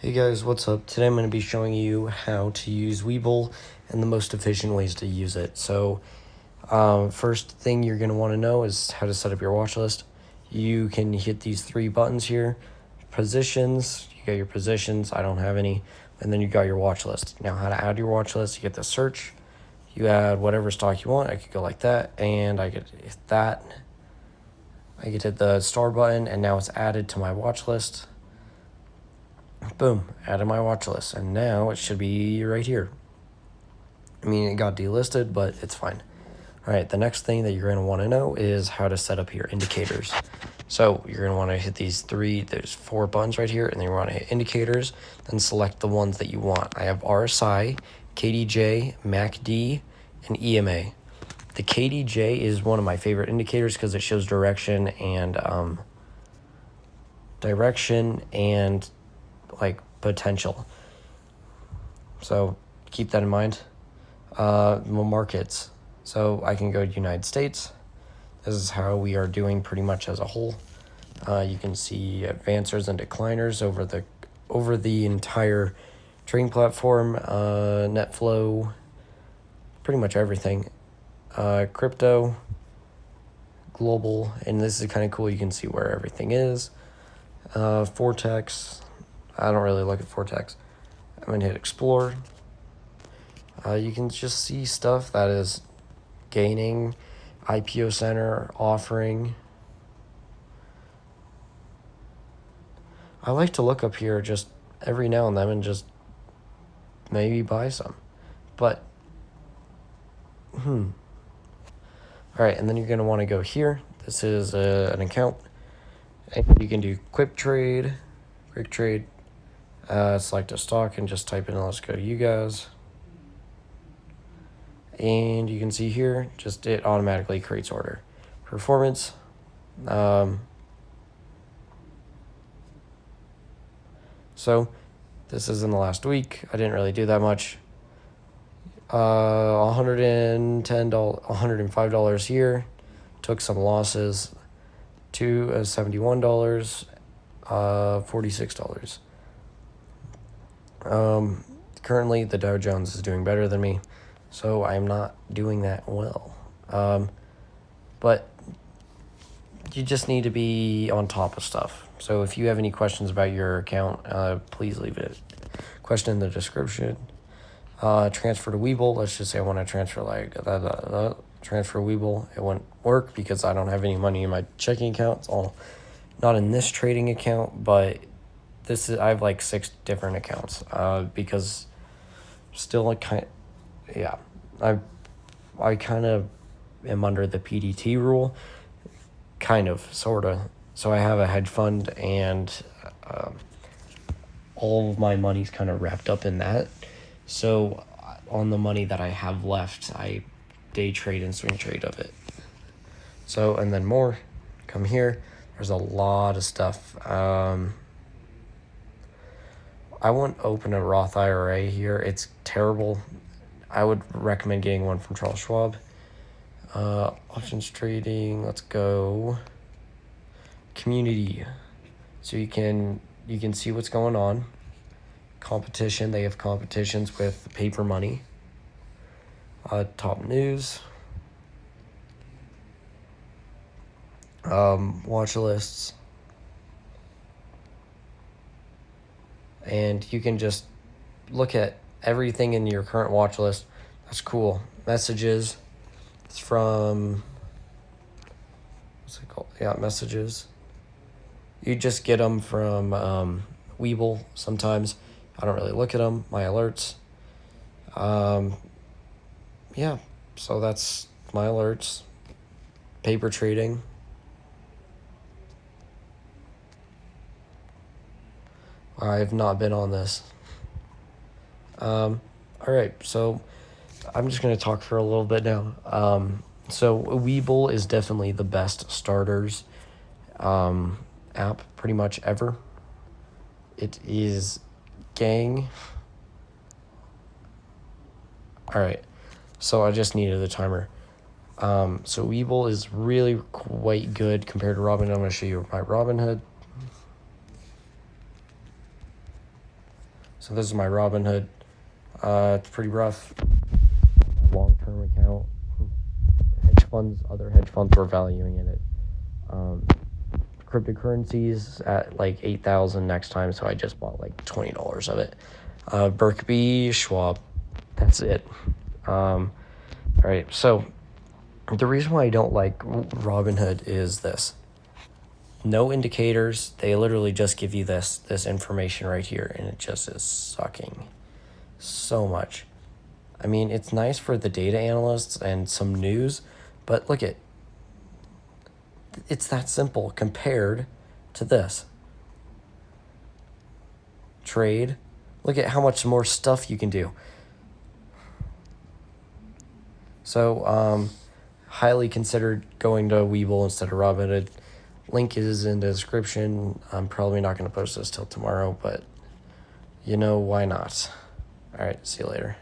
Hey guys, what's up? Today I'm going to be showing you how to use Webull and the most efficient ways to use it. So first thing you're going to want to know is how to set up your watch list. You can hit these three buttons here. Positions, you got your positions, I don't have any, and then you got your watch list. Now how to add your watch list, you get the search, you add whatever stock you want. I could go like that, and I could hit that. I could hit the star button, and now it's added to my watch list. Boom, added my watch list, and now it should be right here. I mean, it got delisted, but it's fine. All right, the next thing that you're going to want to know is how to set up your indicators. So you're going to want to hit there's four buttons right here, and then you want to hit indicators, then select the ones that you want. I have RSI, KDJ, MACD, and EMA. The KDJ is one of my favorite indicators because it shows direction and like potential. So keep that in mind. Markets. So I can go to United States. This is how we are doing pretty much as a whole. You can see advancers and decliners over the entire trading platform, net flow, pretty much everything. Crypto, global, and this is kind of cool. You can see where everything is. Vortex. I don't really look at Vortex. I'm going to hit Explore. You can just see stuff that is gaining, IPO Center, offering. I like to look up here just every now and then and just maybe buy some. But, All right, and then you're going to want to go here. This is an account. And you can do quick trade. Select a stock and just type in, let's go to you guys. And you can see here, just it automatically creates order. Performance. So this is in the last week. I didn't really do that much. $105 here. Took some losses to $71, $46. Currently the Dow Jones is doing better than me, so I'm not doing that well. But you just need to be on top of stuff. So if you have any questions about your account, please leave a question in the description. Transfer to Webull. Let's just say I want to transfer transfer Webull. It wouldn't work because I don't have any money in my checking account. It's all not in this trading account, but I have like 6 different accounts. Because still I kind of am under the PDT rule, sort of. So I have a hedge fund, and all of my money's kind of wrapped up in that. So on the money that I have left, I day trade and swing trade of it. So, and then more, come here. There's a lot of stuff. I won't open a Roth IRA here. It's terrible. I would recommend getting one from Charles Schwab. Options trading. Let's go. Community. So you can see what's going on. Competition. They have competitions with paper money. Top news. Watch lists. And you can just look at everything in your current watch list. That's cool. Messages. It's from, what's it called? Yeah, messages. You just get them from Webull sometimes. I don't really look at them. My alerts. Yeah, so that's my alerts. Paper trading. I've not been on this. All right, so I'm just going to talk for a little bit now. So Webull is definitely the best starters app pretty much ever. It is gang. All right, so I just needed a timer. So Webull is really quite good compared to Robinhood. I'm going to show you my Robinhood. So this is my Robinhood. It's pretty rough. My long-term account. Other hedge funds were valuing in it. Cryptocurrencies at like 8,000 next time, so I just bought like $20 of it. Berkby, Schwab, that's it. All right, so the reason why I don't like Robinhood is this. No indicators. They literally just give you this information right here, and it just is sucking so much. I mean, it's nice for the data analysts and some news, but look at, it's that simple compared to this. Trade. Look at how much more stuff you can do. So, highly considered going to Webull instead of Robinhood. Link is in the description. I'm probably not going to post this till tomorrow, but you know, why not? All right, see you later.